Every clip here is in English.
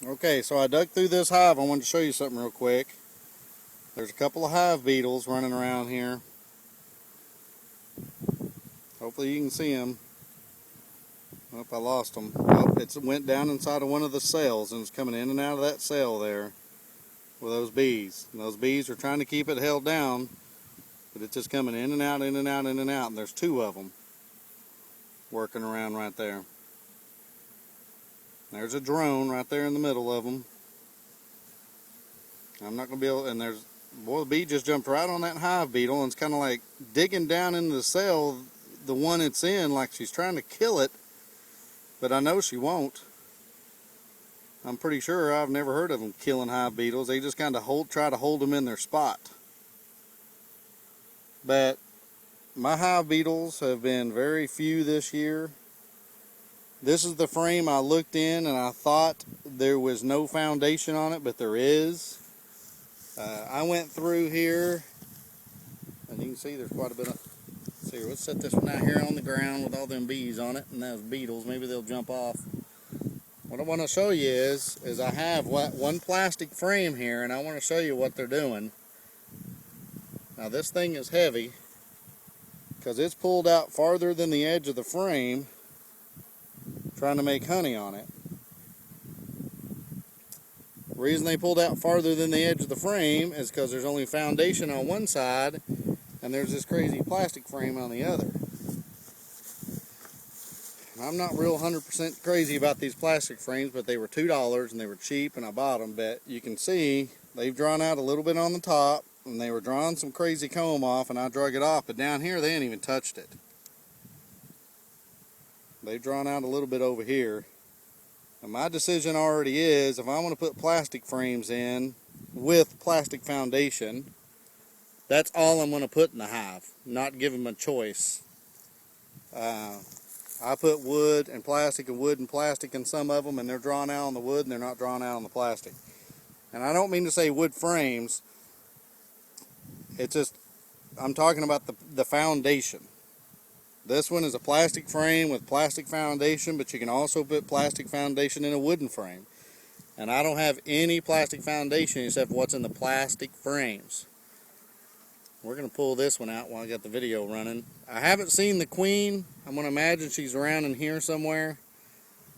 Okay, so I dug through this hive. I wanted to show you something real quick. There's a couple of hive beetles running around here. Hopefully you can see them. Oh, I lost them. Oh, it went down inside of one of the cells and it's coming in and out of that cell there with those bees. And those bees are trying to keep it held down, but it's just coming in and out, in and out, in and out. And there's two of them working around right there. There's a drone right there in the middle of them. I'm not going to be able, and there's, boy, the bee just jumped right on that hive beetle and it's kind of like digging down into the cell, the one it's in, like she's trying to kill it, but I know she won't. I'm pretty sure I've never heard of them killing hive beetles. They just kind of try to hold them in their spot. But my hive beetles have been very few this year. This is the frame I looked in and I thought there was no foundation on it, but there is. I went through here and you can see there's quite a bit of, let's see, let's set this one out here on the ground with all them bees on it and those beetles, maybe they'll jump off. What I want to show you is I have one plastic frame here and I want to show you what they're doing. Now this thing is heavy because it's pulled out farther than the edge of the frame, trying to make honey on it. The reason they pulled out farther than the edge of the frame is because there's only foundation on one side and there's this crazy plastic frame on the other. I'm not real 100% crazy about these plastic frames, but they were $2 and they were cheap and I bought them. But you can see they've drawn out a little bit on the top and they were drawing some crazy comb off and I drug it off, but down here they ain't even touched it. They've drawn out a little bit over here. And my decision already is, if I want to put plastic frames in with plastic foundation, that's all I'm going to put in the hive, not give them a choice. I put wood and plastic and wood and plastic in some of them, and they're drawn out on the wood and they're not drawn out on the plastic. And I don't mean to say wood frames, it's just, I'm talking about the foundation. This one is a plastic frame with plastic foundation, but you can also put plastic foundation in a wooden frame. And I don't have any plastic foundation except what's in the plastic frames. We're going to pull this one out while I got the video running. I haven't seen the queen. I'm going to imagine she's around in here somewhere.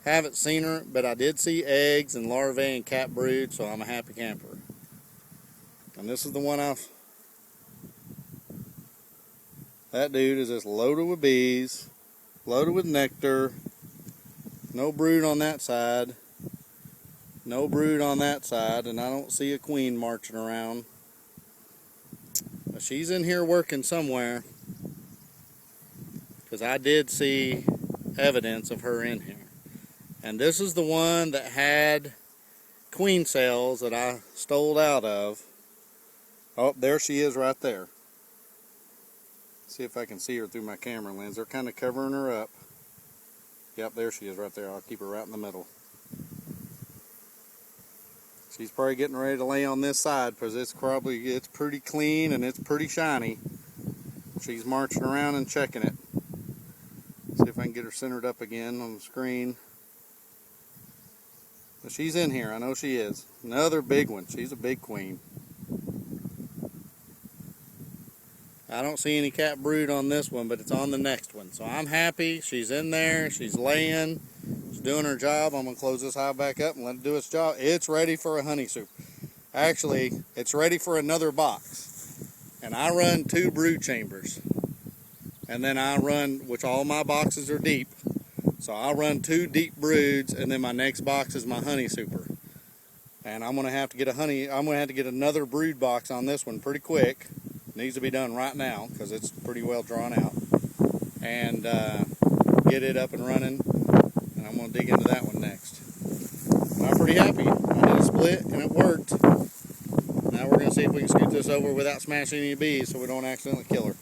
Haven't seen her, but I did see eggs and larvae and cat brood, so I'm a happy camper. And this is the one that dude is just loaded with bees, loaded with nectar, no brood on that side, no brood on that side, and I don't see a queen marching around. But she's in here working somewhere, because I did see evidence of her in here. And this is the one that had queen cells that I stole out of. Oh, there she is right there. See if I can see her through my camera lens. They're kind of covering her up. Yep, there she is right there. I'll keep her right in the middle. She's probably getting ready to lay on this side because it's pretty clean and it's pretty shiny. She's marching around and checking it. See if I can get her centered up again on the screen. But she's in here. I know she is. Another big one. She's a big queen. I don't see any cat brood on this one, but it's on the next one. So I'm happy. She's in there. She's laying. She's doing her job. I'm going to close this hive back up and let it do its job. It's ready for a honey soup. Actually, it's ready for another box. And I run 2 brood chambers. And then I run, which all my boxes are deep. So I'll run 2 deep broods, and then my next box is my honey super. And I'm going to have to get another brood box on this one pretty quick. Needs to be done right now because it's pretty well drawn out, and get it up and running, and I'm going to dig into that one next. And I'm pretty happy. I did a split and it worked. Now we're going to see if we can scoot this over without smashing any bees so we don't accidentally kill her.